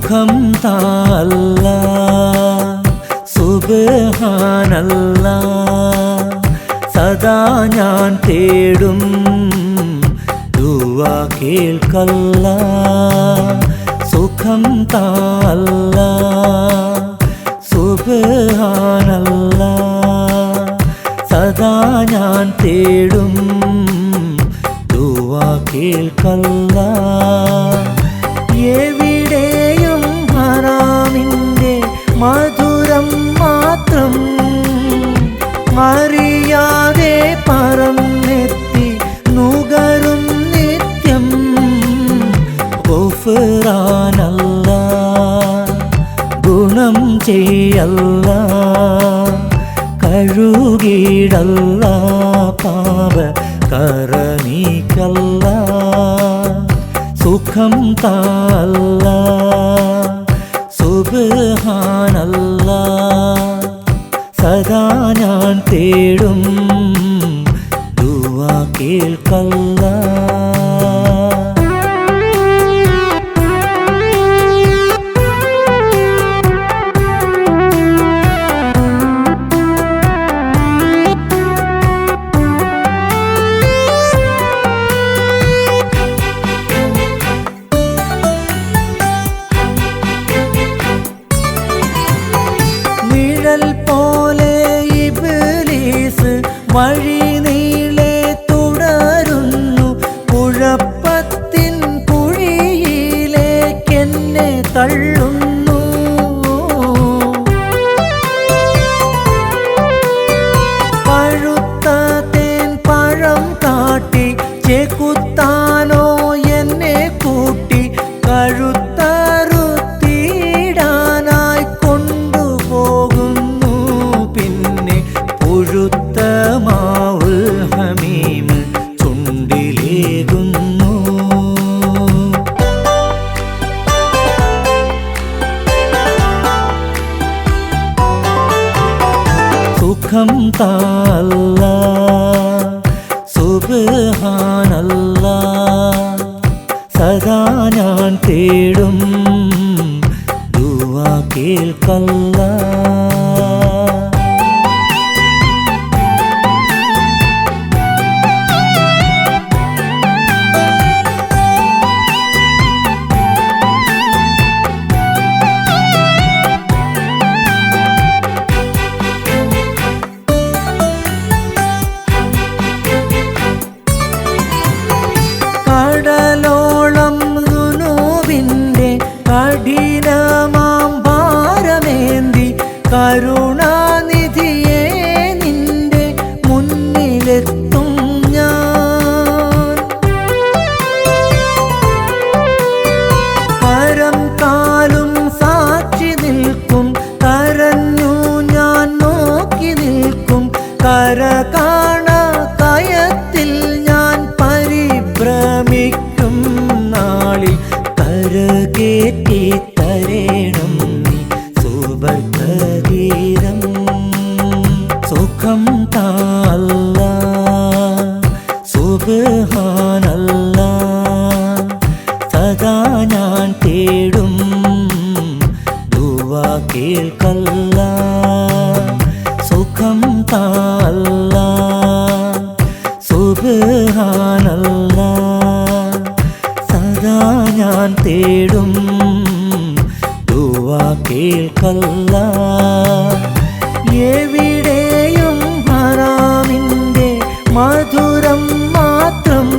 സുഖം താ അല്ലാഹ് സുബ്ഹാനല്ലാഹ്. സദാ ഞാൻ തേടും ദുആ കേൾക്കല്ലാഹ്. സുഖം താ അല്ലാഹ് സുബ്ഹാനല്ലാഹ്. സദാ ഞാൻ തേടും ദുആ കേൾക്കല്ലാഹ്. എവിടെയും ഹറാമിൻ്റെ മധുരം മാത്രം അറിയാതെ പറന്നെത്തി നുകരും നിത്യം. ഗുഫ്രാനല്ലാഹ് ഗുണം ചെയ്യല്ലാഹ്. കഴുകിടല്ലാഹ് പാപ കറനീക്കല്ലാഹ്. സുഖം താ അല്ലാഹ് സുബ്ഹാനല്ലാഹ്. സദാ ഞാൻ തേടും ദുആ കേൾക്കല്ലാഹ്. പോലെ ഇബ്ലീസ് വഴി നീളെ തുടരുന്നു. കുഴപ്പത്തിൻ കുഴിയിലേക്കെന്നെ തള്ളുന്നു. പഴുത്ത തേൻ പഴം കാട്ടി ചേക്കുത്താനോ എന്നെ കൂട്ടി കഴുത്തറുത്തിടാനായി കൊണ്ടുപോകുന്നു. പിന്നെ പുഴുത്ത മാവുൽ ഹമീം ചുണ്ടിലേകുന്നു. സുഖം താ അല്ലാഹ് സുബ്ഹാനല്ലാഹ്. സദാ ഞാൻ തേടും ദുആ കേൾക്കല്ലാഹ്. കടലോളം ദുനൂബിൻ്റെ കഠിനമാം ഭാരമേന്തി കരുണാനിധിയെ നിന്റെ മുന്നിലെത്തും ഞാൻ. കരം കാലും സാക്ഷി നിൽക്കും. കരഞ്ഞു ഞാൻ നോക്കി നിൽക്കും. കര കാണ കയത്തിൽ ഞാൻ പരിഭ്രമിക്കും. നാളിൽ കരകേറ്റി തരേണം നീ സുബർതീരം. സുഖം താ അല്ലാഹ് സുബ്ഹാനല്ലാഹ്. സദാ ഞാൻ തേടും ദുആ കേൾക്കല്ലാഹ്. സുഖം താ അല്ലാഹ് സുബ്ഹാനല്ലാഹ്. സദാ ഞാൻ തേടും ദുആ കേൾക്കല്ലാഹ്. എവിടെയും ഹറാമിൻ്റെ മധുരം മാത്രം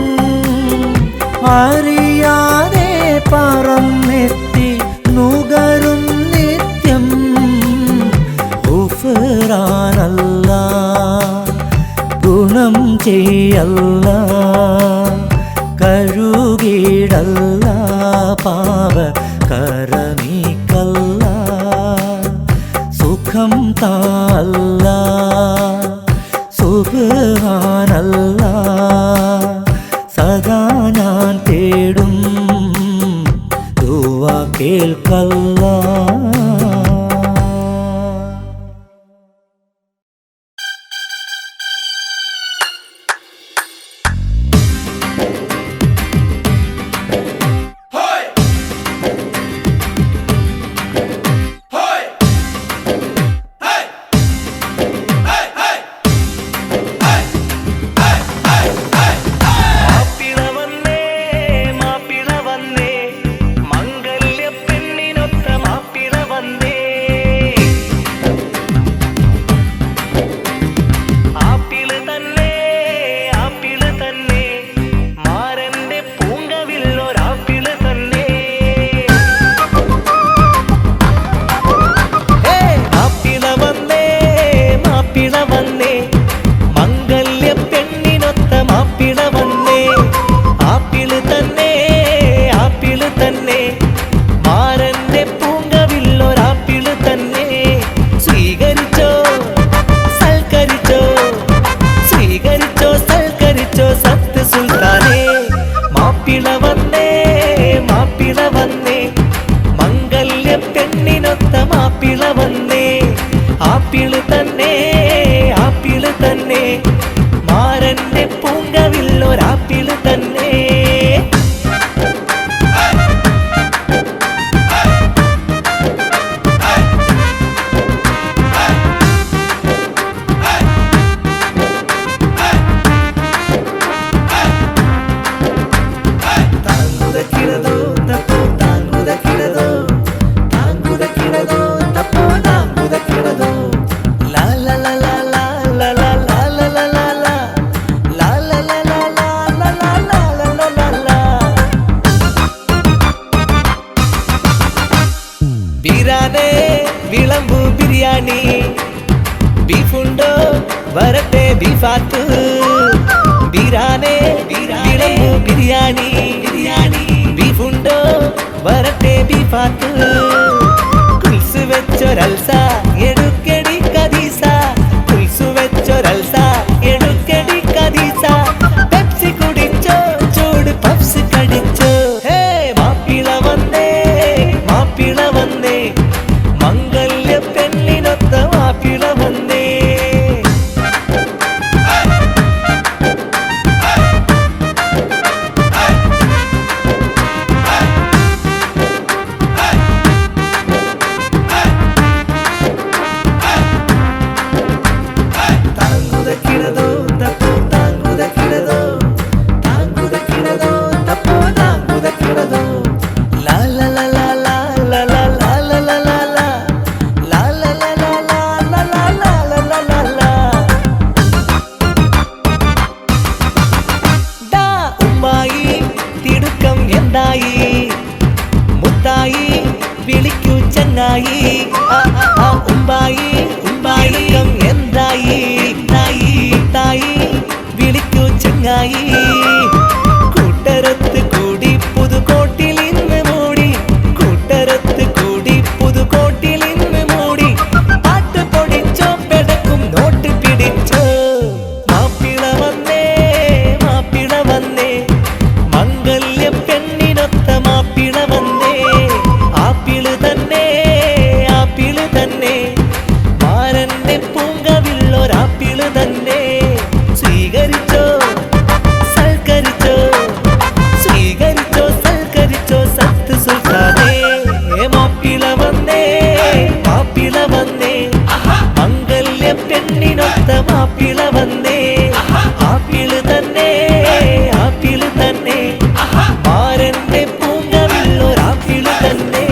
അറിയാതെ പറന്നെത്തി നുകരും നിത്യം. ഗുഫ്രാനല്ലാഹ് ഗുണം ചെയ്യല്ലാഹ്. കഴുകിടല്ലാഹ് പാപ കറനീക്കല്ലാഹ്. സുഖം താ അല്ലാഹ് സുബ്ഹാനല്ലാഹ്. സദാ ഞാൻ തേടും ദുആ കേൾക്കല്ലാഹ്. ആപ്പിള് തന്നെ ആപ്പിള് തന്നെ മാരന്റെ പൂങ്കവിൽ ഒരാപ്പിള് തന്നെ ബിരാനെ വിളമ്പു ബിരിയാണി ബീഫുണ്ടോ വരട്ടെ ബീഫാത്ത് ബിരാനെ വിളമ്പു ബിരിയാണി ബീഫുണ്ടോ വരട്ടെ ബീഫാത്ത് കുൽസ് വെച്ചൊരൽസ എടുക്കടി കദീസ കുൽസ് വെച്ചൊരൽസ എടുക്കടി കദീസ പെപ്സി കുടിച്ചോ ചൂട് പപ്സ് കടിച്ചോ ഹേ മാപ്പിള വന്നേ മാപ്പിള വന്നേ മംഗല്യ പെണ്ണിനൊത്ത മാപ്പിള വന്നേ മുത്തായി വിളിക്കൂ ചങ്ങായി ഉമ്പായി ഉമ്പായിക്കം എന്തായി മുത്തായി വിളിക്കൂ ചങ്ങായി കൂട്ടരത്ത് കൂടി പുതുകോട്ടിൽ ഇന്ന് മൂടി കൂട്ടരത്ത് കൂടി പുതുകോട്ടിൽ ഇന്ന് മൂടി പാട്ട് പൊടിച്ചോ പെടക്കും നോട്ട് പിടിച്ചോ മാപ്പിള വന്നേ മാപ്പിള വന്നേ മംഗല്യ പെണ്ണിനൊത്ത മാപ്പിള വന്നേ ആപ്പിള് തന്നെ ആപ്പിള് തന്നെ മാരന്റെ പൂങ്കവിൽ ഒരാപ്പിള് തന്നെ സ്വീകരിച്ചോ സൽക്കരിച്ചോ സ്വീകരിച്ചോ സൽക്കരിച്ചോ സത്ത് സുൽത്താനേ മാപ്പിള വന്നേ മാപ്പിള വന്നേ മംഗല്യ പെണ്ണിനൊത്ത മാപ്പിള വന്നേ ആപ്പിള് തന്നെ ആപ്പിള് തന്നെ മാരന്റെ പൂങ്കവിൽ ഒരാപ്പിള് തന്നെ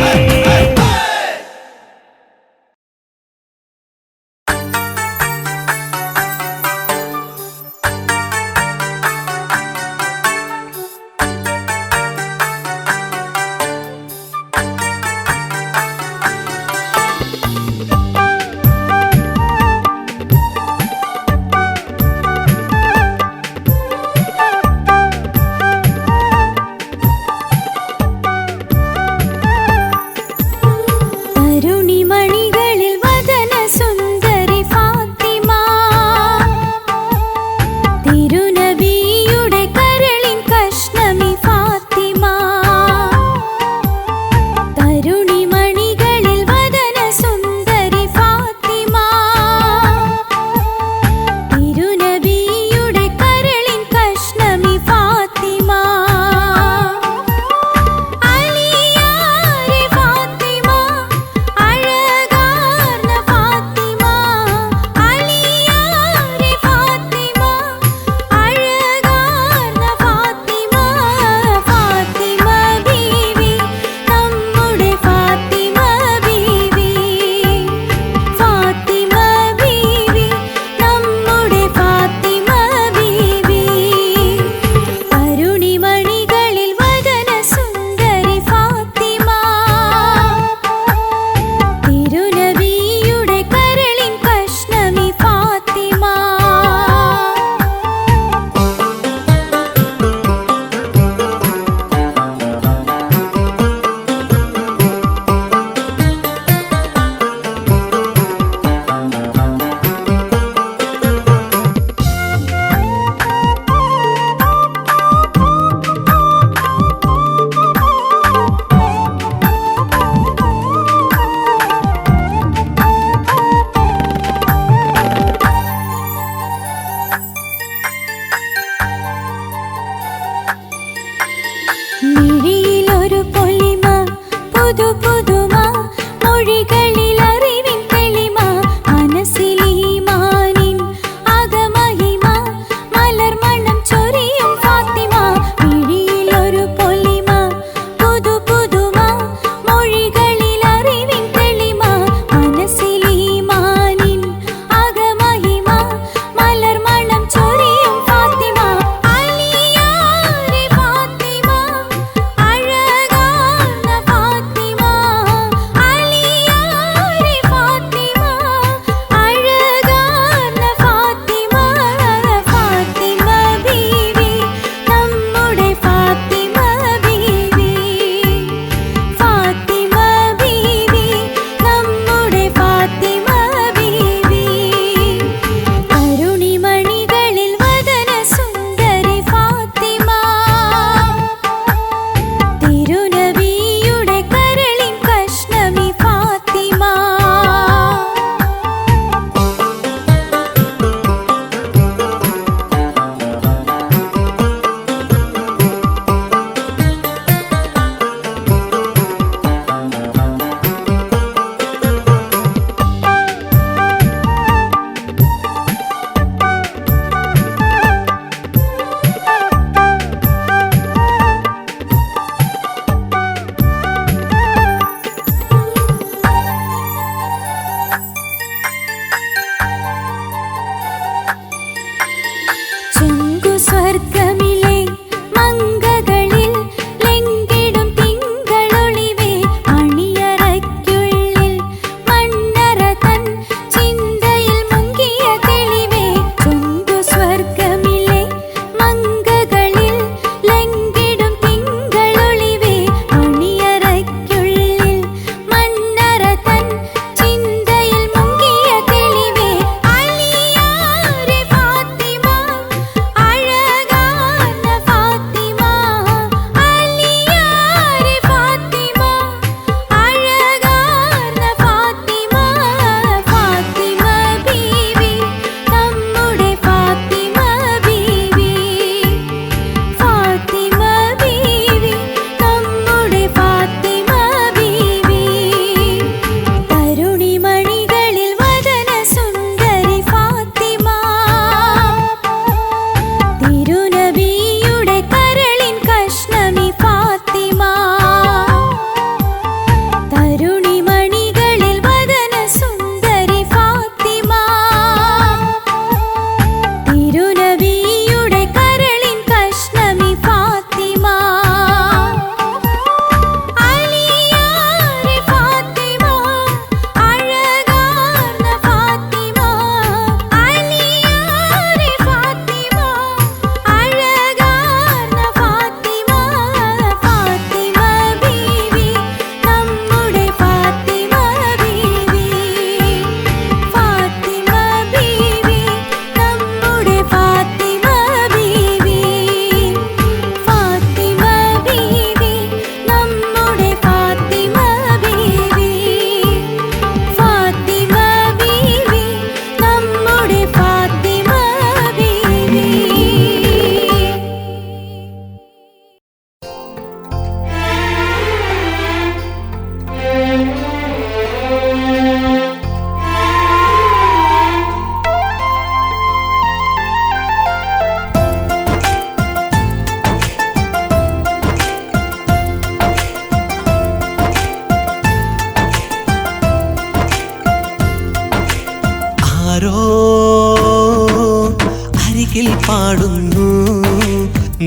അരികിൽ പാടുന്നു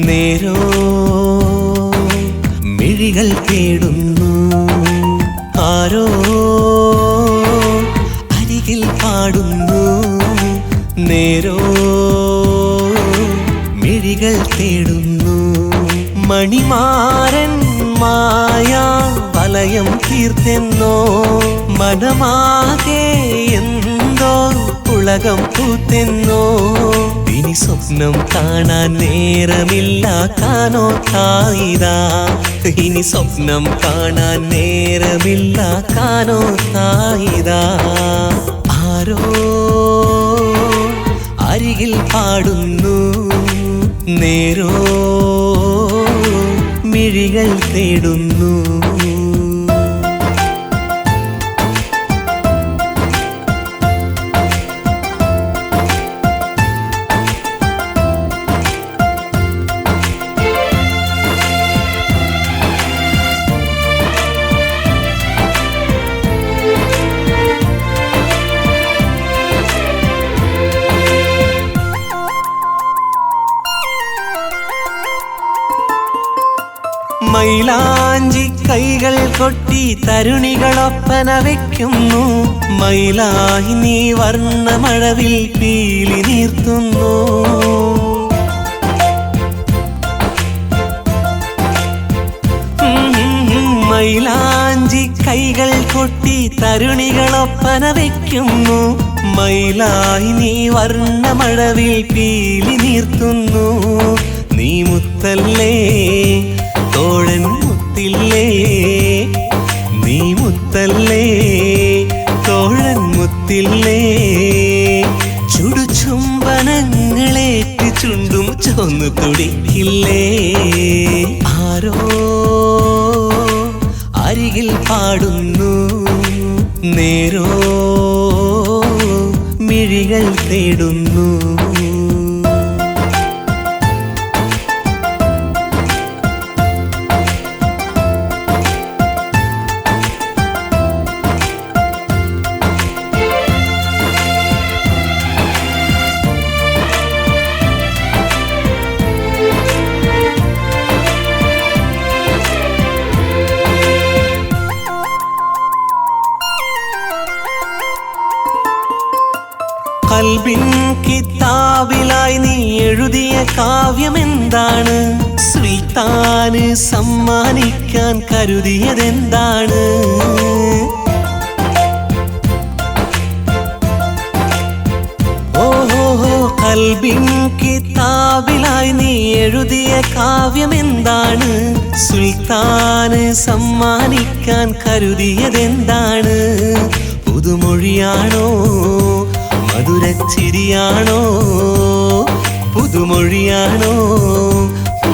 നേരോ മിഴികൾ തേടുന്നു ആരോ അരികിൽ പാടുന്നു നേരോ മിഴികൾ തേടുന്നു മണിമാരൻ മായാ വലയം തീർത്തെന്നോ മനമാകെ എന്തോ ഉലകം പൂത്തെന്നോ ഇനി സ്വപ്നം കാണാൻ നേരമില്ല കാനോ തായിതാ ഇനി സ്വപ്നം കാണാൻ നേരമില്ല കാനോ തായിതാ ആരോ അരികിൽ പാടുന്നു നേരോ മിഴികൾ തേടുന്നു കൊട്ടി തരുണികളൊപ്പന വയ്ക്കുന്നു. മയിലായി നീ വർണ്ണമഴവിൽ പീലി നീർത്തുന്നു. മൈലാഞ്ചി കൈകൾ കൊട്ടി തരുണികളൊപ്പന വയ്ക്കുന്നു. മയിലായി നീ വർണ്ണമഴവിൽ പീലി നീർത്തുന്നു. നീ മുത്തല്ലേ തോഴൻ മുത്തില്ലേ, നീ മുത്തല്ലേ തോഴൻ മുത്തില്ലേ. ചുടുചുംബനങ്ങളേറ്റ് ചുണ്ടും ചൊന്നു തുടിക്കില്ലേ. ആരോ അരികിൽ പാടുന്നു, നേരോ മിഴികൾ തേടുന്നു. കൽബിൻ കിതാബിലായി നീ എഴുതിയ കാവ്യമെന്താണ്? സുൽത്താന് സമ്മാനിക്കാൻ കരുതിയതെന്താണ്? ഓഹോ, കൽബിൻ കിതാബിലായി നീ എഴുതിയ കാവ്യമെന്താണ്? സുൽത്താന് സമ്മാനിക്കാൻ കരുതിയതെന്താണ്? പുതുമൊഴിയാണോ മധുരച്ചിരിയാണോ? പുതുമൊഴിയാണോ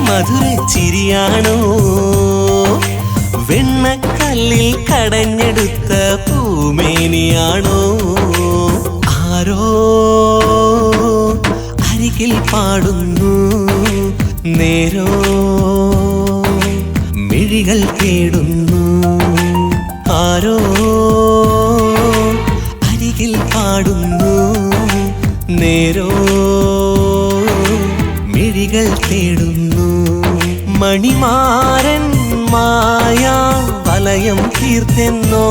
മധുരച്ചിരിയാണോ? വെണ്ണക്കല്ലിൽ കടഞ്ഞെടുത്ത പൂമേനിയാണോ? ആരോ അരികിൽ പാടുന്നു, നേരോ മിഴികൾ തേടുന്നു. ആരോ അരികിൽ പാടുന്നു, നേരോ മിഴികൾ തേടുന്നു. മണിമാരൻ മായാ വലയം തീർത്തെന്നോ,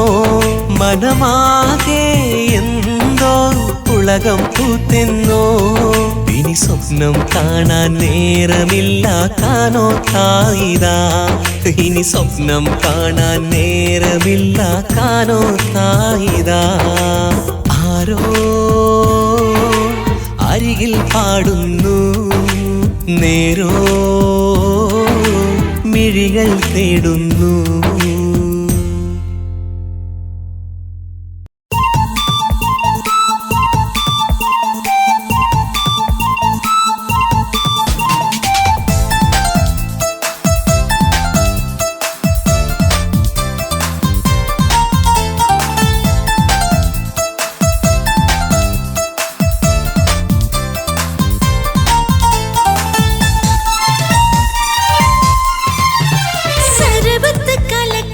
മനമാകെ എന്തോ പുളകം പൂത്തെന്നോ. ഇനി സ്വപ്നം കാണാൻ നേരമില്ല കാനോ തായിതാ. ഇനി സ്വപ്നം കാണാൻ നേരമില്ല കാനോ തായിതാ. ആരോ അരികിൽ പാടുന്നു, നേരോ മിഴികൾ തേടുന്നു. सरबत कलक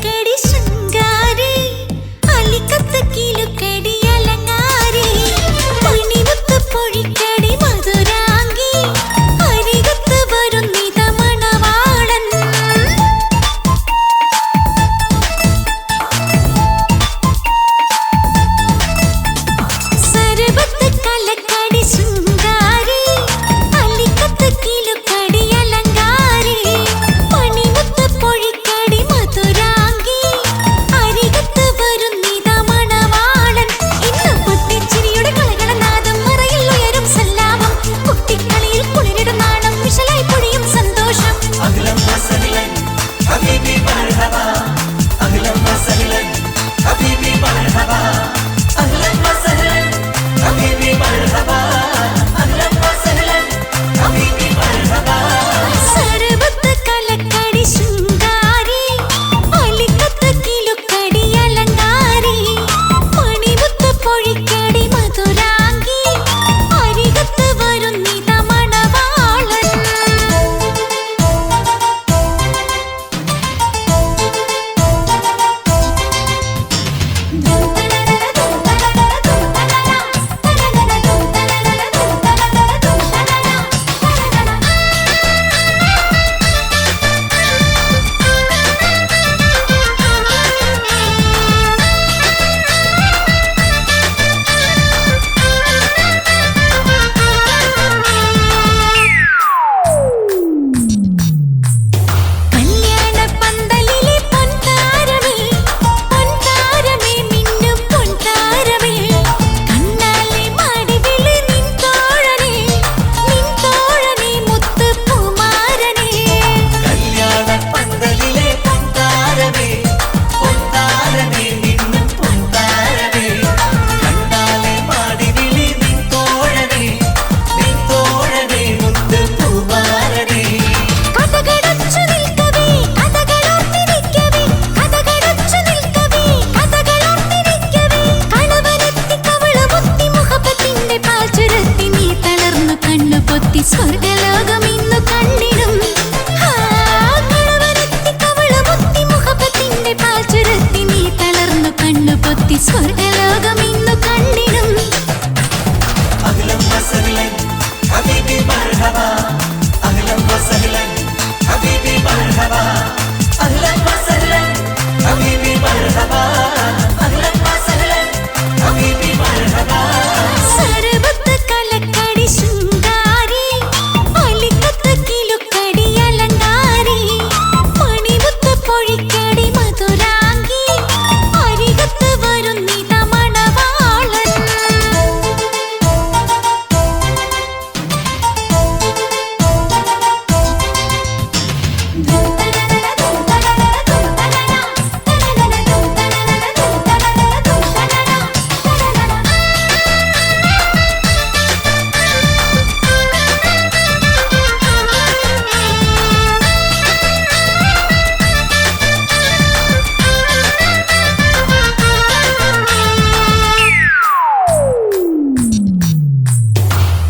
സ്വർഗലോകം ഇന്നു കണ്ടിടും. അഹ്ലൻ വസഹ്ലൻ ഹബീബി മർഹബ, അഹ്ലൻ വസഹ്ലൻ ഹബീബി മർഹബ, അഹ്ലൻ വസഹ്ലൻ ഹബീബി മർഹബ, അഹ്ലൻ വസഹ്ലൻ ഹബീബി മർഹബ. സർവത്ത് കലക്കടി ശൃംഗാരി, അലിക്കത്ത് കിലുക്കടി അലങ്കാരി, മണിമുത്ത് പൊഴിക്കടി മധുരാംഗി, അരികത്ത് വരുന്നിത മണവാളൻ.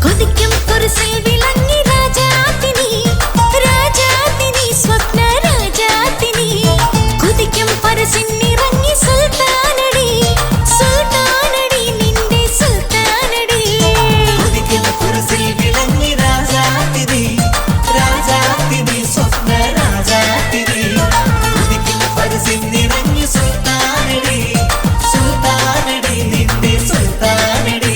കൊതിക്കും കുരിശിൽ വിളങ്ങി രാജാത്തിനി, രാജാത്തിനി സ്വപ്ന രാജാത്തിനി. കൊതിക്കും പരസിന്നിറങ്ങി സുൽത്താനടി, സുൽത്താനടി നിന്റെ സുൽത്താനടി. കൊതിക്കും കുരിശിൽ വിളങ്ങി രാജാത്തിനി, രാജാത്തിനി സ്വപ്ന രാജാത്തിനി. കൊതിക്കും പരസിന്നിറങ്ങി സുൽത്താനടി, സുൽത്താനടി നിന്റെ സുൽത്താനടി.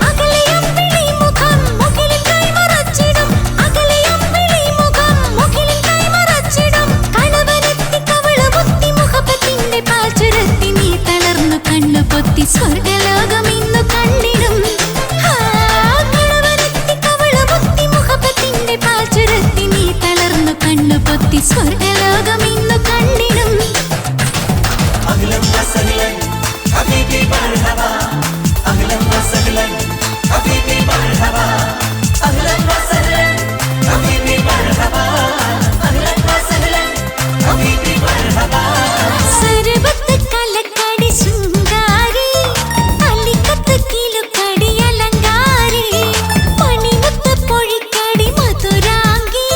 അകലെയും വിളിമുഖം മുകിലിൽ കൈമറച്ചിടും, അകലെയും വിളിമുഖം മുകിലിൽ കൈമറച്ചിടും. കണവനെത്തി കവളുപൊത്തി മുഖപ്പത്തിന്റെ പാൽ ചുരത്തി നീ തളർന്നു കണ്ണു പൊത്തി സ്വർഗലോകം ഇന്നു കണ്ടിടും. കണവനെത്തി കവളുപൊത്തി മുഖപ്പത്തിന്റെ പാൽ ചുരത്തി നീ തളർന്നു കണ്ണു പൊത്തി സ്വർഗലോകം ഇന്നു കണ്ടിടും. അഹ്ലൻ വസഹ്ലൻ ഹബീബി മർഹബ, അഹ്ലൻ വസഹ്ലൻ ഹബീബി മർഹബ, അഹ്ലൻ വസഹ്ലൻ ഹബീബി മർഹബ, അഹ്ലൻ വസഹ്ലൻ ഹബീബി മർഹബ. സർവത്ത് കലക്കടി ശൃംഗാരി, അലിക്കത്ത് കിലുക്കടി അലങ്കാരി, മണിമുത്ത് പൊഴിക്കടി മധുരാംഗി,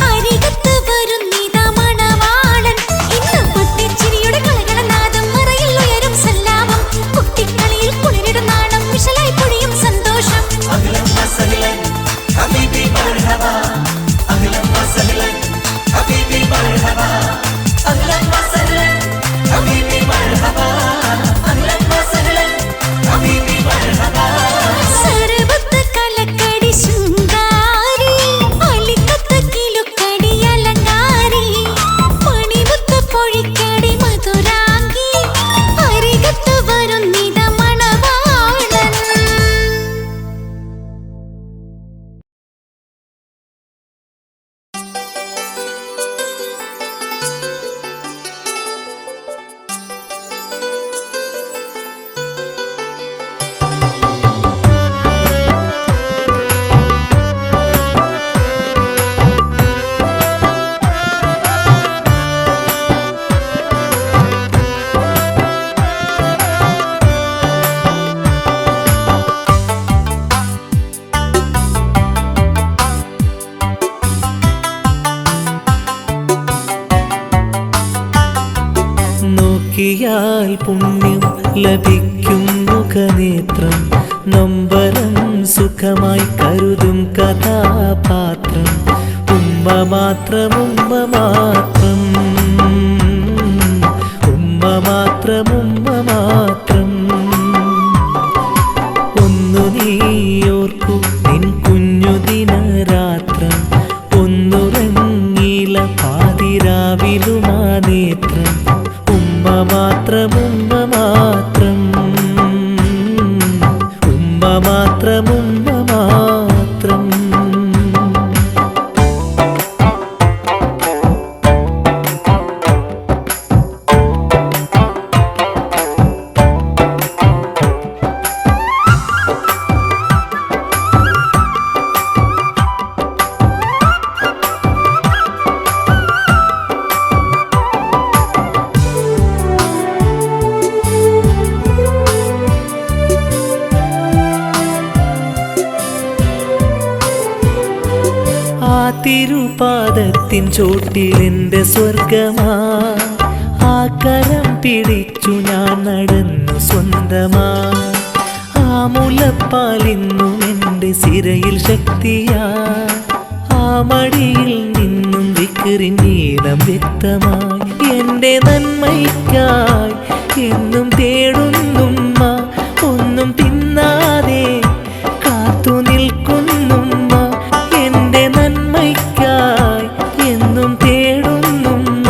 അരികത്ത് വരുന്നിത മണവാളൻ. ഇന്ന് പൊട്ടിച്ചിരിയുടെ കളകളനാദം, മറയിൽ ഉയരും സല്ലാപം, കുട്ടിക്കളിയിൽ കുളിരിടും നാണം, വിശലായി പൊഴിയും സന്തോഷം. അഹ്ലൻ വസഹ്ലൻ ഹബീബി മർഹബ, അഹ്ലൻ വസഹ്ലൻ ഹബീബി മർഹബ, അഹ്ലൻ വസഹ്ലൻ ഹബീബി മർഹബ, അഹ്ലൻ വസഹ്ലൻ ഹബീബി മർഹബ. സർവത്ത് കലക്കടി ശൃംഗാരി, അലിക്കത്ത് കിലുക്കടി അലങ്കാരി, മണിമുത്ത് പൊഴിക്കടി മധുരാംഗി, അരികത്ത് വരുന്നിത മണവാളൻ. നോക്കിയാൽ പുണ്യം ലഭിക്കും മുഖനേത്രം, നൊമ്പരം സുഖമായി കരുതും കഥാപാത്രം. ഉമ്മ മാത്രം, ഉമ്മ മാത്രം, ഉമ്മ മാത്രം, ഉമ്മ മാത്രം. ഒന്നു നീയോർക്കൂ നിൻ കുഞ്ഞു ദിനരാത്രം, ഒന്നുറങ്ങില പാതിരാവിലുമാ നേത്രം. ഉമ്മ മാത്രം, ഉമ്മ മാത്രം, ഉമ്മ മാത്രം, ഉമ്മ മാത്രം. തിരുപാദത്തിൻ ചോട്ടിൽ എൻ്റെ സ്വർഗമാ, ആ കരം പിടിച്ചു ഞാൻ നടന്നു സ്വന്തമായി. ആ മുലപ്പാലിന്നും എൻ്റെ സിരയിൽ ശക്തിയാ. ആ മടിയിൽ നിന്നും ദിക്റിൻ ഈണം വ്യക്തമായി. എൻ്റെ നന്മയ്ക്കായി എന്നും തേടുന്നുമ്മ, ഒന്നും തിന്നാതെ കാത്തു നിൽക്കുന്നുമ്മ. എൻ്റെ നന്മയ്ക്കായി എന്നും തേടുന്നുമ്മ,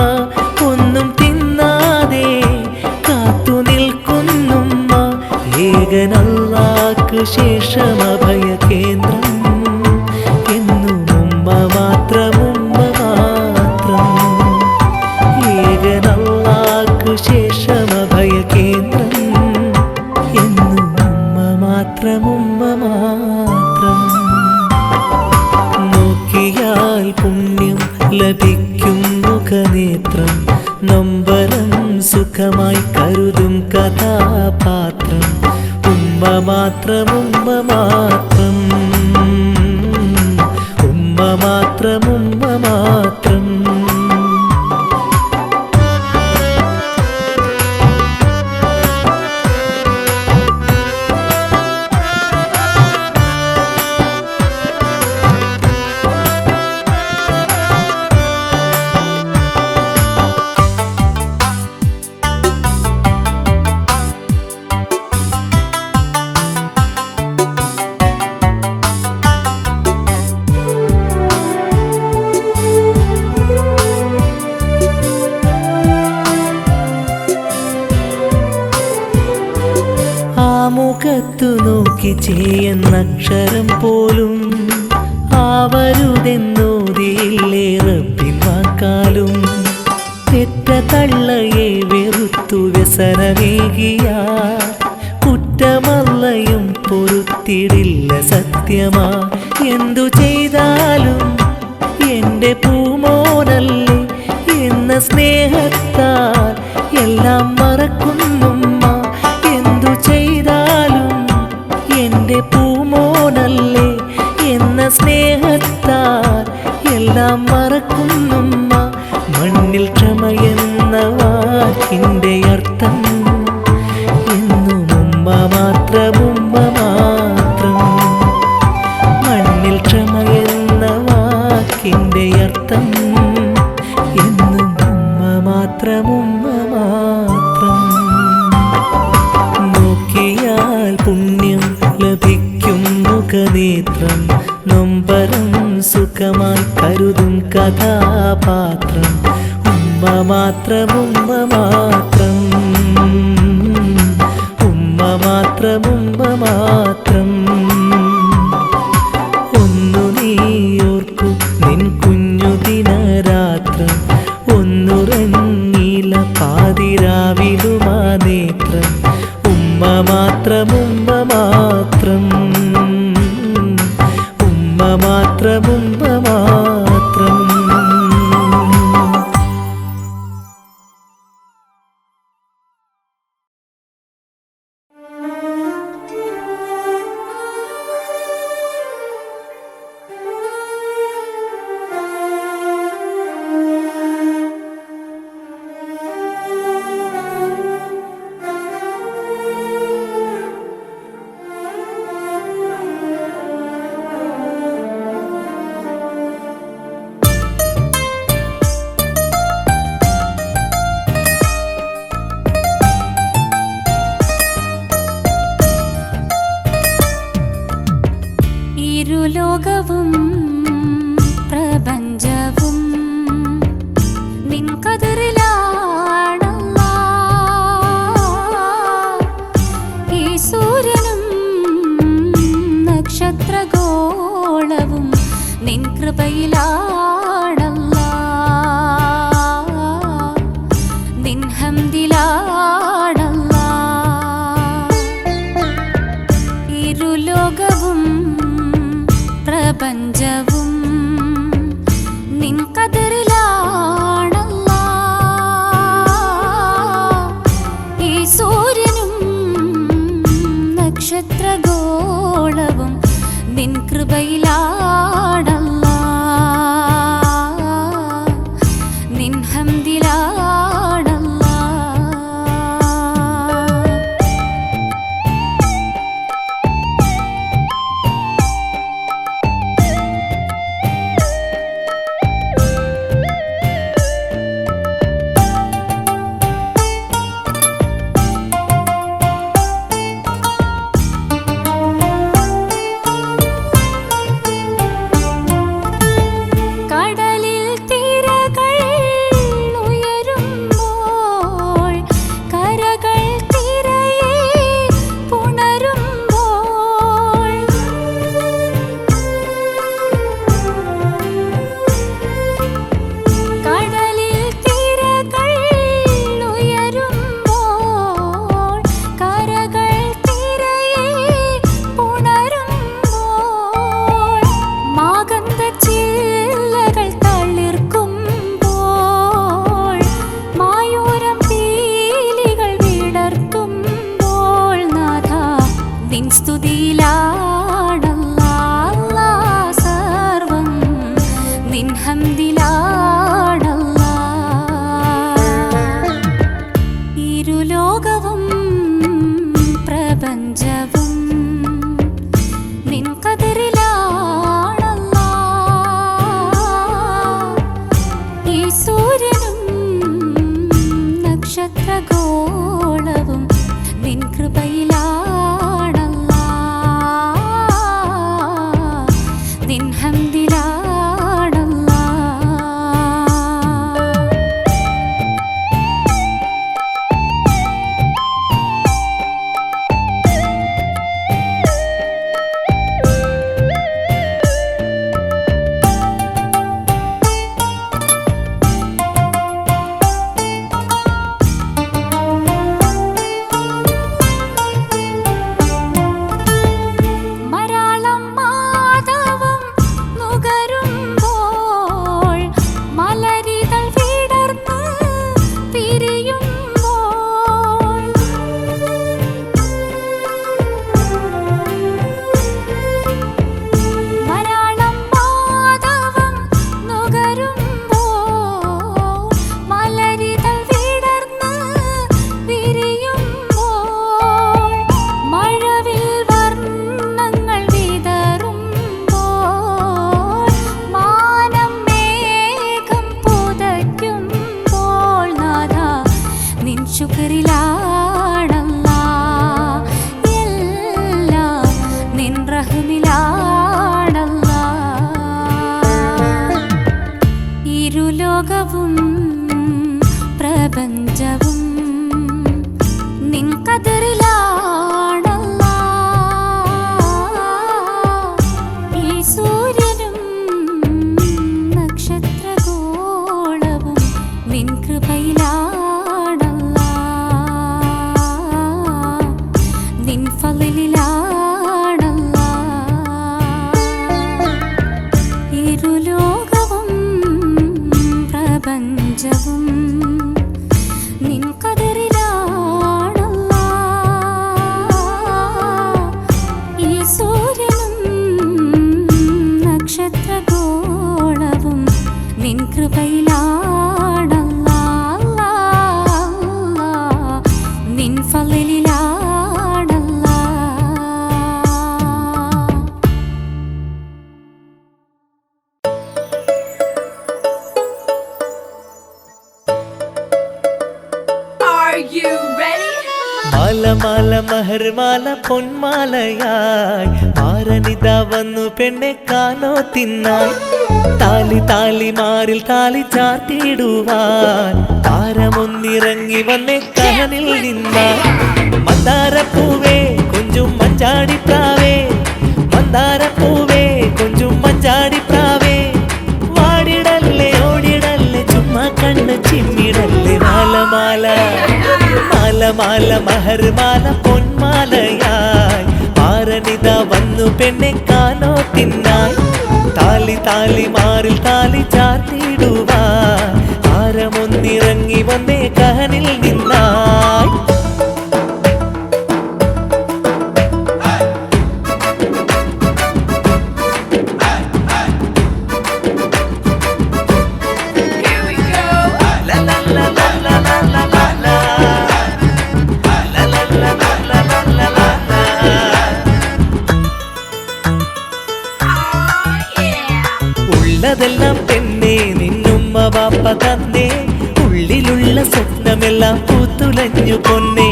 ഒന്നും തിന്നാതെ കാത്തു നിൽക്കുന്നുമ്മ. ഏകനല്ലാഹ്ക്ക് ശേഷം അഭയ കേന്ദ്രം എന്നും ഉമ്മ മാത്രം, ഉമ്മ മാത്രം. ഏകനല്ലാഹ്ക്ക് ശേഷം അഭയ കേന്ദ്രം എന്നും ഉമ്മ മാത്രം, ഉമ്മ മാത്രം. നോക്കിയാൽ പുണ്യം ലഭിക്കും മുഖനേത്രം, നൊമ്പരം സുഖമായി കരുതും കഥാപാത്രം. ഉമ്മ മാത്രം, ഉമ്മ മാത്രം. ഉമ്മ മാത്രം, ഉമ്മ മാത്രം. മുഖത്തു നോക്കി ചെയ്യുന്നക്ഷരം പോലും ആവരുതെന്നോതിയില്ലേ റബ്ബിൻ വാക്കാലും. പെറ്റ തള്ളയെ വെറുത്തു വ്യസനമേകിയ കുറ്റമല്ലയും പൊറുത്തിടില്ല സത്യമാ. എന്തു ചെയ്താലും എൻ്റെ പൂമോനല്ലേ എന്ന സ്നേഹത്താൽ എല്ലാം മറക്കുന്നുമ്മ. എന്തു ചെയ്താലും എൻ്റെ പൂമോനല്ലേ എന്ന സ്നേഹത്താൽ എല്ലാം മറക്കുന്നുമ്മ. മണ്ണിൽ ക്ഷമയെന്ന വാക്കിൻ്റെ അർത്ഥം എന്നും ഉമ്മ മാത്രം, ഉമ്മ മാത്രം. മണ്ണിൽ ക്ഷമയെന്ന വാക്കിൻ്റെ അർത്ഥം എന്നും ഉമ്മ മാത്രം, ഉമ്മ മാത്രം. നോക്കിയാൽ പുണ്യം ലഭിക്കും മുഖനേത്രം, നൊമ്പരം സുഖമായി കരുതും കഥാപാത്രം. ഉമ്മ മാത്രം, ഉമ്മ മാത്രം. ഉമ്മ മാത്രം, ഉമ്മ മാത്രം. ഒന്നു നീയോർക്കു നിൻ കുഞ്ഞു ദിനരാത്രം, ഒന്നുറങ്ങില പാതിരാവിലുമാ നേത്രം. ഉമ്മ മാത്രം, ഉമ്മ മാത്രം. ഉമ്മ മാത്രം, ഉമ്മ മാത്രം. ഇരുലോകവും പ്രപഞ്ചവും നിൻ കതിറിലാണല്ലാ. ഈ സൂര്യനും നക്ഷത്രഗോളവും നിൻ കൃപയിലാണല്ലാ. നിൻ ഹംദിലാണല്ലാ. ഇരുലോകവും പ്രപഞ്ചവും നിൻ കതിറിലാണല്ലാ. ഈ സൂര്യനും നക്ഷത്രഗോളവും നിൻ കൃപയിലാണല്ലാ. നിൻ ഹംദിലാണല്ലാ. ലോകവും പ്രപഞ്ചവും നിൻ കതിരിലാണല്ലാ. ഈ സൂര്യനും നക്ഷത്രഗോളവും നിൻ കൃപയിലാണല്ലാ. നിൻ ഹംദിലാണല്ലാ. മരാളം മാധവം നുകരുമ്പോൾ മലരിതൾ വിടർന്ന് പിരിയുമ്പോൾ മരാളം മാധവം നുകരുമ്പോൾ മലരിതൾ വിടർന്ന് പിരിയുമ്പോൾ മഴവിൽ വർണ്ണങ്ങൾ വിതറുമ്പോൾ മാനം മേഘം പുതയ്ക്കുമ്പോൾ നാഥാ നിൻ ശുക്രിലാണല്ലാ. എല്ലാം നിൻ റഹ്മിലാണല്ലാ. ഇരുലോകവും പ്രപഞ്ചവും നിൻ കതിരിലാണല്ലാ. ഈ സൂര്യനും നക്ഷത്രഗോളവും നിൻ കൃപയിലാണല്ലാ. നിൻ ഫളിലാണല്ലാ. ഇരുലോകവും പ്രപഞ്ചവും നിൻ കതിരിലാണല്ലാ. ഈ സൂര്യനും നക്ഷത്രഗോളവും നിൻ കൃപയിലാണല്ലാ. നിൻ ഫളിലാണല്ലാ. Are you ready? മാല മാല മഹർമാല പൊന്മാലയായി ആരനിതാ വന്നു പെണ്ണെ കാനോ തിന്നായി. താലി താലി മാറിൽ താലി ചാർത്തിയിടുവാൻ താരമൊന്നിറങ്ങി വന്നേ കഹനിൽ നിന്നായി. മന്ദാരപ്പൂവേ കൊഞ്ചും മഞ്ചാടിപ്രാവേ, മന്ദാരപ്പൂവേ കൊഞ്ചും മഞ്ചാടിപ്രാവേ, വാടിടല്ലേ ഓടിടല്ലേ ചുമ്മാ കണ്ണ് ചിമ്മിടല്ലേ. മാല മാല മാല മാല മഹർമാല പൊന്മാലയായി ആരനിതാ വന്നു പെണ്ണെ കാനോ തിന്നായി. താലി താലി മാറിൽ താലി ചാർത്തിയിടുവാൻ താരമൊന്നിറങ്ങി വന്നേ കഹനിൽ നിന്നായി. Here we go. La la la la la la la la la. La la la la la la la la la. Oh yeah. ഉള്ളതെല്ലാം പെണ്ണേ നിന്നുമ്മ വാപ്പ തന്നേ, ഉള്ളിലുള്ള സ്വപ്നമെല്ലാം പൂത്തുലഞ്ഞു പൊന്നേ.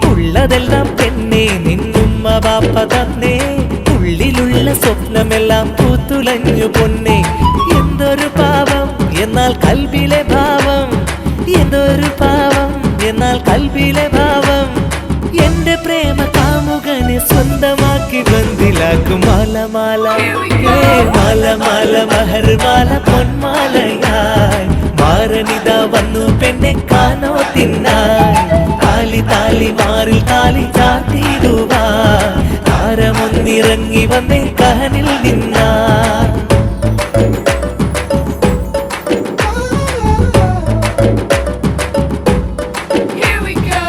ഉള്ളതെല്ലാം പെണ്ണേ നിന്നുമ്മ വാപ്പ തന്നേ, ഉള്ളിലുള്ള സ്വപ്നമെല്ലാം പൂത്തുലഞ്ഞു പൊന്നേ. എന്തൊരു പാവം എന്നാൽ കൽബിലെ ഭാവം, എന്തൊരു പാവം എന്നാൽ കൽബിലെ ഭാവം. എന്റെ പ്രേമ കാമുകനെ സ്വന്തമാക്കി ബന്ദിലാക്കും. മാല മാല മാല മാല മഹർമാല പൊന്മാലയായി മാരനിതാ വന്നു പെണ്ണെ കാനോ തിന്നായി. താലി താലി മാറിൽ താലി ചാർത്തിയിടുവാൻ താരമൊന്നിറങ്ങി വന്നേ കഹനിൽ നിന്നായി. Here we go.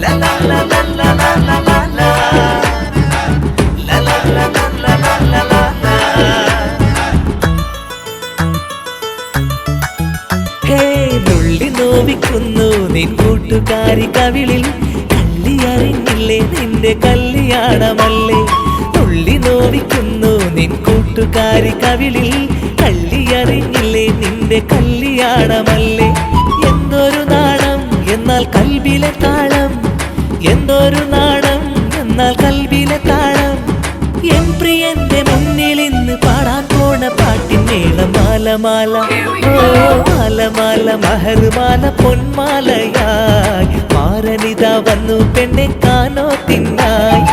La la la la la la la la la. La la la la la la la la la. ഹേ നുള്ളി നോവിക്കുന്നു നിൻ കൂട്ടുകാരി കവിളിൽ കള്ളി അറിഞ്ഞില്ലേ നിന്റെ കല്യാണമല്ലേ നുള്ളി നോവിക്കുന്നു നിൻ കൂട്ടുകാരി കവിളിൽ കള്ളി അറിഞ്ഞില്ലേ നിന്റെ കല്യാണമല്ലേ എന്തൊരു നാണം എന്നാൽ കൽബിലെ താളം എന്തൊരു നാണം എന്നാൽ കൽബിലെ താളം എൻ പ്രിയന്റെ മുന്നിൽ ഇന്ന് പാടാൻ പോണ പാട്ടിൻ മേളം മാലമാല ഓ മാലമാല മഹർമാല പൊന്മാലയായി മാരനിത വന്നു പെണ്ണെ കാനോ തിന്നായി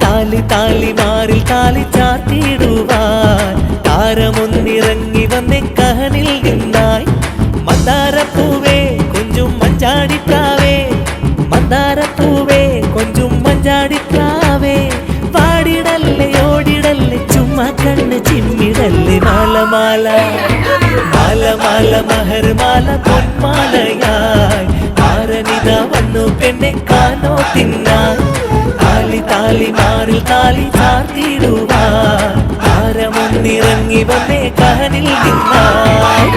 താലി താലി മാറിൽ താലി ചാത്തിടുവാൻ താരമൊന്നിറങ്ങി വന്നെ കഹനിൽ നിന്നായി മന്ദാരപ്പൂവേ കൊഞ്ചും മഞ്ചാടിപ്രാവേ മന്ദാരപ്പൂവേ കൊഞ്ചും മഞ്ചാടിപ്രാവേ പാടിടല്ലേ ഓടിടല്ലേ ചുമ്മാ കണ്ണ് ചിമ്മിടല്ലേ മാലമാല മാലമാല മഹർമാല പൊന്മാലയായി മാരനിത വന്നു പെണ്ണെ കാനോ തിന്നാൻ താലി താലി മാറിൽ താലി ചാർത്തിടുവാൻ താരമൊന്നിറങ്ങി വന്നേ കഹനിൽ നിന്നായി